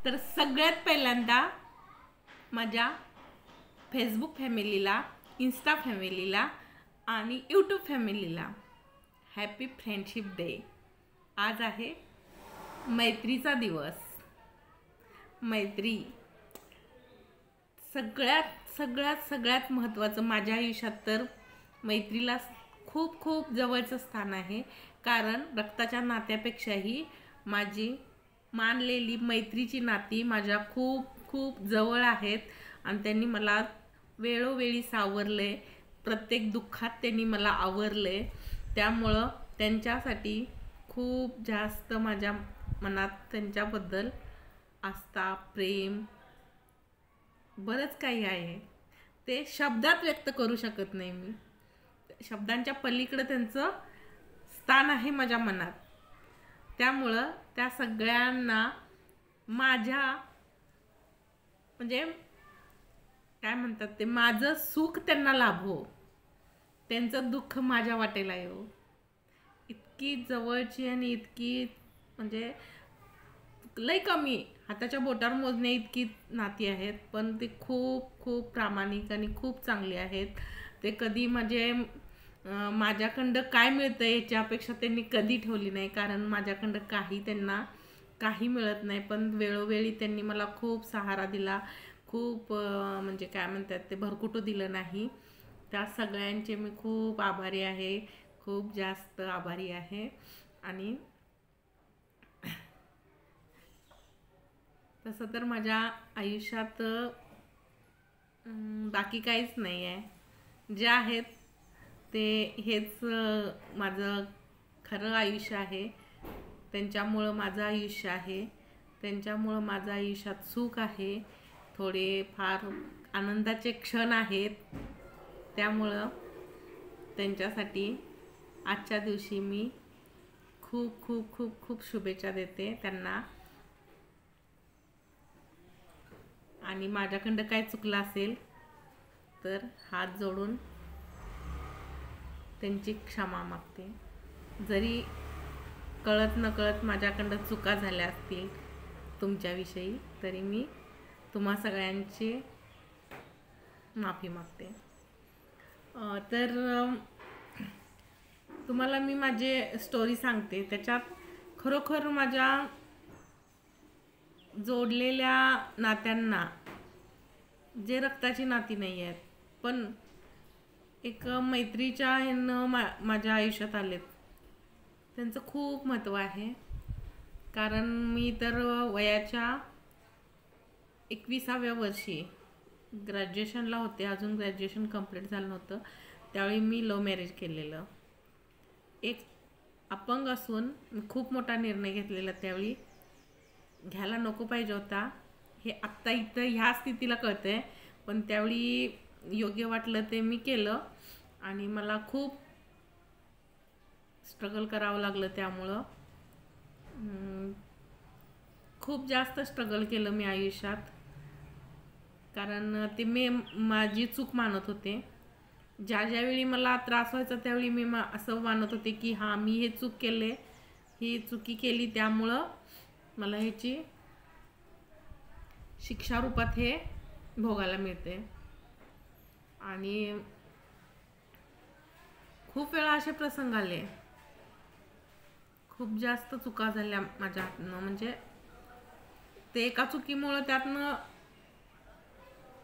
तर सगळ्यात पहिल्यांदा माझ्या फेसबुक फॅमिलीला, इन्स्टा फॅमिलीला आणि यूट्यूब फॅमिलीला हॅपी फ्रेंडशिप डे. आज आहे मैत्रीचा दिवस. मैत्री सगळ्यात महत्त्वाचं माझ्या आयुष्यात तर मैत्रीला खूप खूप जवळचं स्थान आहे. कारण रक्ताच्या नात्यापेक्षाही माझी मानलेली मैत्रीची नाती माझ्या खूप खूप जवळ आहेत आणि त्यांनी मला वेळोवेळी सावरले. प्रत्येक दुःखात त्यांनी मला आवरले. त्यामुळं त्यांच्यासाठी खूप जास्त माझ्या मनात त्यांच्याबद्दल आस्था, प्रेम बरंच काही आहे. ते शब्दात व्यक्त करू शकत नाही मी. शब्दांच्या पलीकडे त्यांचं स्थान आहे माझ्या मनात. त्यामुळं त्या सगळ्यांना माझ्या म्हणजे काय म्हणतात ते, माझं सुख त्यांना लाभो, त्यांचं दुःख माझ्या वाटेला येऊ, इतकी जवळची आणि इतकी म्हणजे लय कमी हाताच्या बोटावर मोजण्या इतकी नाती आहेत. पण ते खूप खूप प्रामाणिक आणि खूप चांगली आहेत. ते कधी म्हणजे माझ्याकडं काय मिळतं याच्यापेक्षा त्यांनी कधी ठेवली नाही. कारण माझ्याकडं त्यांना काही मिळत नाही. पण वेळोवेळी त्यांनी मला खूप सहारा दिला. खूप म्हणजे काय म्हणतात ते, भरकुटू दिलं नाही. त्या सगळ्यांचे मी खूप आभारी आहे, खूप जास्त आभारी आहे. आणि तसं तर माझ्या आयुष्यात बाकी काहीच नाही आहे. जे आहेत ते हेच माझं खरं आयुष्य आहे. त्यांच्यामुळं माझं आयुष्य आहे. त्यांच्यामुळं माझं आयुष्यात सुख आहे. थोडे फार आनंदाचे क्षण आहेत. त्यामुळं त्यांच्यासाठी आजच्या दिवशी मी खूप खूप खूप खूप शुभेच्छा देते त्यांना. आणि माझ्याकडं काय चुकलं असेल तर हात जोडून त्यांची क्षमा मागते. जरी कळत नकळत माझ्याकडं चुका झाल्या असतील तुमच्याविषयी, तरी मी तुम्हा सगळ्यांची माफी मागते. तर तुम्हाला मी माझी स्टोरी सांगते. त्याच्यात खरोखर माझ्या जोडलेल्या नात्यांना, जे रक्ताची नाती नाही आहेत पण एक मैत्रीच्या ह्यानं माझ्या आयुष्यात आलेत, त्यांचं खूप महत्त्व आहे. कारण मी तर वयाच्या 21व्या वर्षी ग्रॅज्युएशनला होते. अजून ग्रॅज्युएशन कंप्लीट झालं नव्हतं. त्यावेळी मी लव्ह मॅरेज केलेलं. एक अपंग असून मी खूप मोठा निर्णय घेतलेला. त्यावेळी घ्यायला नको पाहिजे होता हे आत्ता इथं ह्या स्थितीला कळतंय. पण त्यावेळी योग्य वाटलं ते मी केलं आणि मला खूप स्ट्रगल करावं लागलं. त्यामुळं खूप जास्त स्ट्रगल केलं मी आयुष्यात. कारण ते मी माझी चूक मानत होते. ज्यावेळी मला त्रास व्हायचा त्यावेळी मी असं मानत होते की हां, मी हे चूक केले, ही चुकी केली, त्यामुळं मला ह्याची शिक्षा रूपात हे भोगायला मिळते. आणि खूप वेळा असे प्रसंग आले, खूप जास्त चुका झाल्या माझ्या हातनं. म्हणजे ते एका चुकीमुळं त्यातनं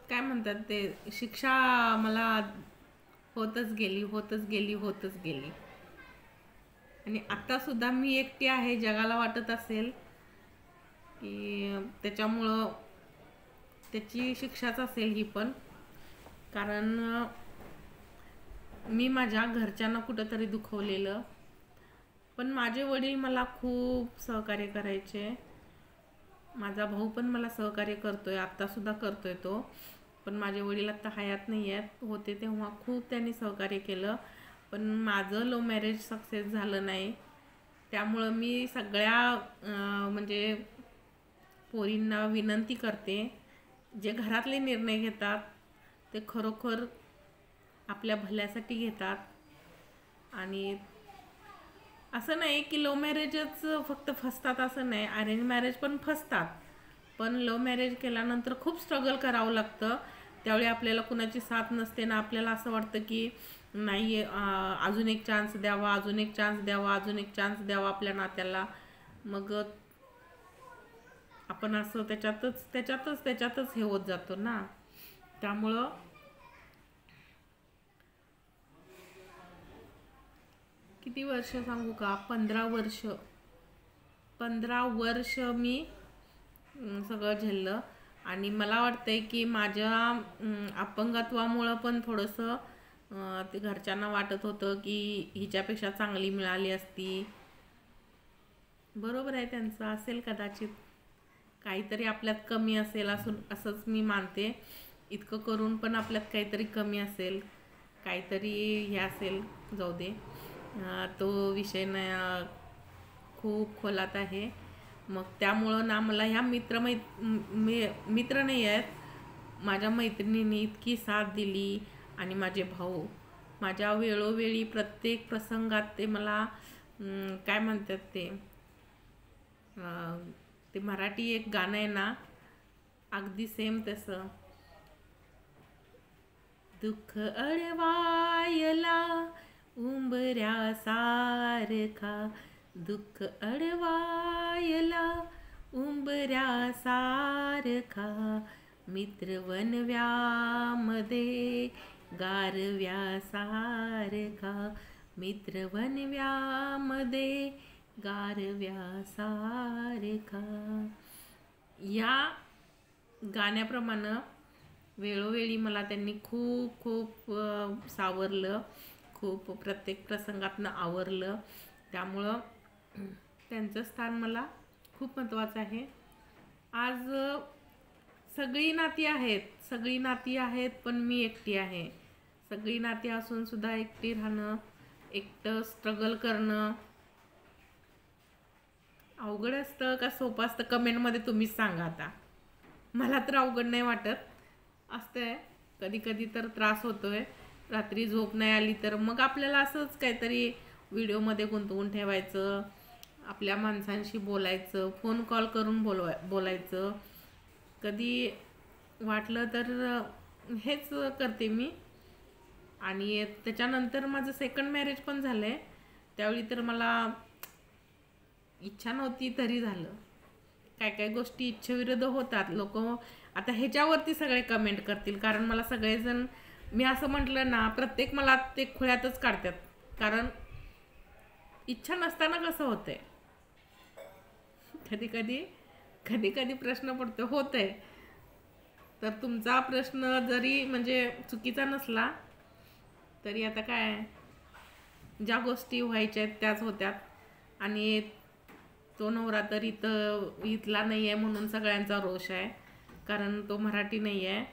काय म्हणतात ते, शिक्षा मला होतच गेली. आणि आत्तासुद्धा मी एकटी आहे. जगाला वाटत असेल की त्याच्यामुळं त्याची शिक्षाच असेल ही पण. कारण मी माझ्या घरच्यांना कुठंतरी दुखवलेलं. पण माझे वडील मला खूप सहकार्य करायचे. माझा भाऊ पण मला सहकार्य करतोय, आत्तासुद्धा करतोय तो. पण माझे वडील आत्ता हयात नाही आहेत. होते तेव्हा खूप त्यांनी सहकार्य केलं. पण माझं लव्ह मॅरेज सक्सेस झालं नाही. त्यामुळं मी सगळ्या म्हणजे पोरींना विनंती करते, जे घरातले निर्णय घेतात ते खरोखर आपल्या भल्यासाठी घेतात. आणि असं नाही की लव्ह मॅरेजच फक्त फसतात असं नाही, अरेंज मॅरेज पण फसतात. पण लव्ह मॅरेज केल्यानंतर खूप स्ट्रगल करावं लागतं. त्यावेळी आपल्याला कुणाची साथ नसते ना, आपल्याला असं वाटतं की नाही अजून एक चान्स द्यावा, अजून एक चान्स द्यावा, अजून एक चान्स द्यावा आपल्या नात्याला. मग आपण असं त्याच्यातच हे होत जातो ना. त्यामुळं किती वर्ष सांगू का, 15 वर्ष मी सगळं झेललं. आणि मला वाटतंय की माझ्या अपंगत्वामुळं पण थोडंसं ते घरच्यांना वाटत होतं की हिच्यापेक्षा चांगली मिळाली असती. बरोबर आहे, त्यांचं असेल कदाचित, काहीतरी आपल्यात कमी असेल असंच मी मानते. इतकं करून पण आपल्यात काहीतरी कमी असेल, काहीतरी हे असेल. जाऊ दे, तो विषय खूप खोलात आहे. मग त्यामुळं ना मला ह्या मित्र नाही आहेत, माझ्या मैत्रिणींनी इतकी साथ दिली. आणि माझे भाऊ माझ्या वेळोवेळी प्रत्येक प्रसंगात ते मला काय म्हणतात ते मराठी एक गाणं आहे ना, अगदी सेम तसं. दुःख अडवायला उंबऱ्यासारखा, दुःख अडवायला उंबऱ्यासारखा, मित्र वनव्यामध्ये गारव्यासारखा, मित्र वनव्यामध्ये गारव्यासारखा. या गाण्याप्रमाणे वेळोवेळी मला त्यांनी खूप खूप सावरलं, खूप प्रत्येक प्रसंगातनं आवरलं. त्यामुळं त्यांचं स्थान मला खूप महत्त्वाचं आहे. आज सगळी नाती आहेत पण मी एकटी आहे. सगळी नाती असून सुद्धा एकटी राहणं, एकटं स्ट्रगल करणं अवघड असतं का सोपं असतं? कमेंटमध्ये तुम्हीच सांगा. आता मला तर अवघड नाही वाटत. असतंय कधी कधी तर त्रास होतोय, रात्री झोप नाही आली तर मग आपल्याला असंच काहीतरी व्हिडिओमध्ये गुंतवून ठेवायचं, आपल्या माणसांशी बोलायचं, फोन कॉल करून बोलायचं. कधी वाटलं तर हेच करते मी. आणि त्याच्यानंतर माझं सेकंड मॅरेज पण झालं आहे. त्यावेळी तर मला इच्छा नव्हती तरी झालं. काय काय गोष्टी इच्छेविरुद्ध होतात. लोक आता ह्याच्यावरती सगळे कमेंट करतील, कारण मला सगळेजण, मी असं म्हटलं ना, प्रत्येक मला ते खुळ्यातच काढतात. कारण इच्छा नसताना कसं होतंय, कधी कधी प्रश्न पडतो, होतंय. तर तुमचा प्रश्न जरी म्हणजे चुकीचा नसला तरी आता काय, ज्या गोष्टी व्हायच्या आहेत त्याच होत्यात. आणि तो नवरा तर इथला नाही आहे म्हणून सगळ्यांचा रोष आहे, कारण तो मराठी नाही आहे.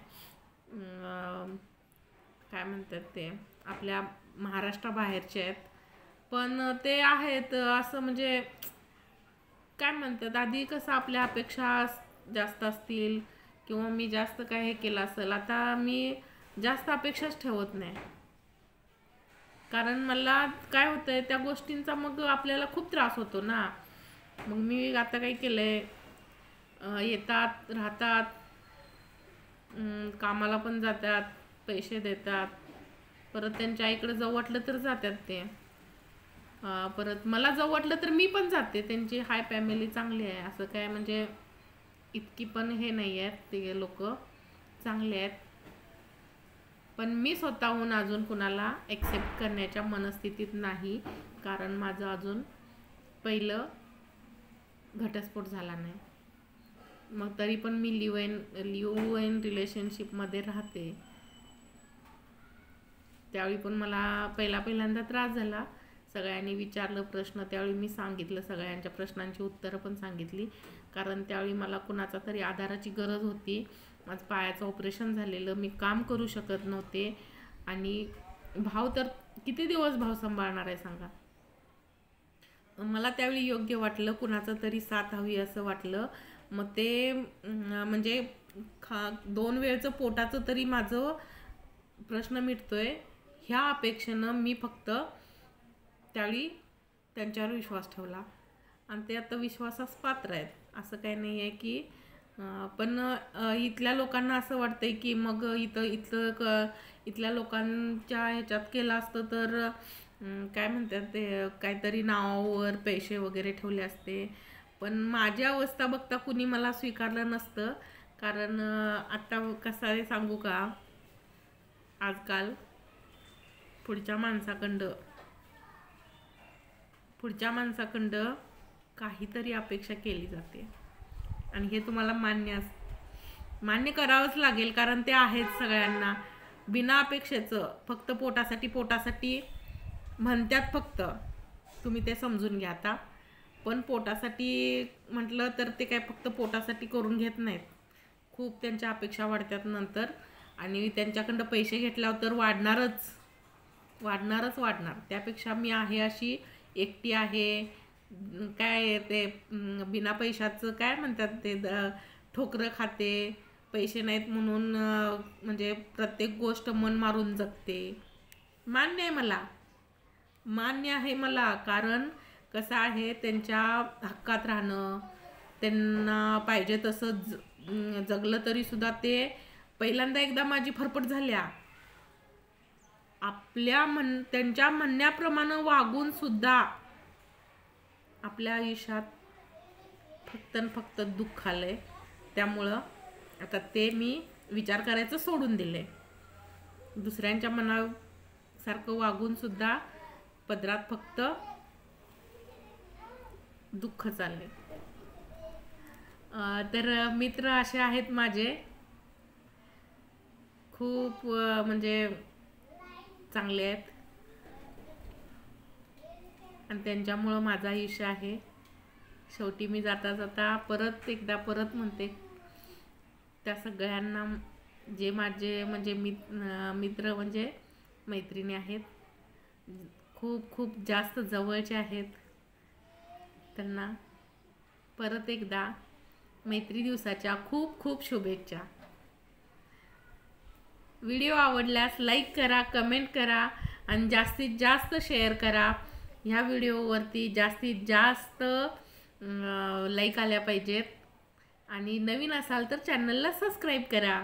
काय म्हणतात ते, आपल्या महाराष्ट्राबाहेरचे आहेत. पण ते आहेत असं म्हणजे काय म्हणतात, आधी कसं आपल्या अपेक्षा जास्त असतील किंवा मी जास्त काय हे केलं असेल. आता मी जास्त अपेक्षाच ठेवत नाही, कारण मला काय होतंय त्या गोष्टींचा मग आपल्याला खूप त्रास होतो ना. मग मी आता काय केलंय, येतात राहतात, कामाला पण जातात, पैसे देतात, परत त्यांच्या आईकडे जाऊ वाटलं तर जातात ते, परत मला जाऊ वाटलं तर मी पण जाते. त्यांची हाय फॅमिली चांगली आहे, असं काय म्हणजे इतकी पण हे नाही आहेत, ते लोक चांगले आहेत. पण मी स्वतःहून अजून कुणाला ॲक्सेप्ट करण्याच्या मनस्थितीत नाही, कारण माझं अजून पहिलं घटस्फोट झाला नाही. मग तरी पण मी लिव्ह इन रिलेशनशिपमध्ये राहते. त्यावेळी पण मला पहिल्यांदा त्रास झाला. सगळ्यांनी विचारलं प्रश्न, त्यावेळी मी सांगितलं, सगळ्यांच्या प्रश्नांची उत्तरं पण सांगितली. कारण त्यावेळी मला कुणाचा तरी आधाराची गरज होती. माझं पायाचं ऑपरेशन झालेलं, मी काम करू शकत नव्हते. आणि भाव तर किती दिवस भाव सांभाळणार आहे सांगा. मला त्यावेळी योग्य वाटलं, कुणाचं तरी साथ हवी असं वाटलं. मग ते म्हणजे 2 वेळचं पोटाचं तरी माझं प्रश्न मिटतोय ह्या अपेक्षेनं मी फक्त त्यावेळी त्यांच्यावर विश्वास ठेवला. आणि ते आता विश्वासास पात्र आहेत. असं काही नाही आहे की पण इथल्या लोकांना असं वाटतंय की मग इथल्या लोकांच्या ह्याच्यात केलं असतं तर काय म्हणतात ते काहीतरी नावावर पैसे वगैरे ठेवले असते. पण माझी अवस्था बघता कुणी मला स्वीकारलं नसतं. कारण आता कसं आहे सांगू का, आजकाल पुढच्या माणसाकडं काहीतरी अपेक्षा केली जाते आणि हे तुम्हाला मान्य करावंच लागेल, कारण ते आहेत सगळ्यांना बिना अपेक्षेचं. फक्त पोटासाठी म्हणतात फक्त. तुम्ही ते समजून घ्या आता. पण पोटासाठी म्हटलं तर ते काय फक्त पोटासाठी करून घेत नाहीत. खूप त्यांच्या अपेक्षा वाढतात नंतर, आणि त्यांच्याकडं पैसे घेतल्यावर तर वाढणार. त्यापेक्षा मी आहे अशी एकटी आहे, काय ते बिना पैशाचं काय म्हणतात ते ठोकरं खाते, पैसे नाहीत म्हणून म्हणजे प्रत्येक गोष्ट मन मारून जगते. मान्य आहे मला, कारण कसं आहे, त्यांच्या हक्कात राहणं, त्यांना पाहिजे तसं जगलं तरी सुद्धा ते पहिल्यांदा एकदा माझी फरफट झाल्या. त्यांच्या म्हणण्याप्रमाणे वागून सुद्धा आपल्या आयुष्यात फक्त दुःख आलंय. त्यामुळं आता ते मी विचार करायचं सोडून दिले. दुसऱ्यांच्या मनासारखं वागून सुद्धा पदरात फक्त दुःख चालले. तर मित्र असे आहेत माझे, खूप म्हणजे चांगले आहेत, आणि त्यांच्यामुळं माझं आयुष्य आहे. शेवटी मी जाता परत म्हणते, त्या सगळ्यांना जे माझे म्हणजे मित्र म्हणजे मैत्रिणी आहेत, खूप जास्त जवळचे आहेत, त्यांना परत एकदा मैत्री दिवसाच्या खूप शुभेच्छा. व्हिडिओ आवडल्यास लाईक करा, कमेंट करा आणि जास्तीत जास्त शेअर करा. ह्या व्हिडिओवरती जास्तीत जास्त लाईक आल्या पाहिजेत, आणि नवीन असाल तर चॅनलला सबस्क्राईब करा.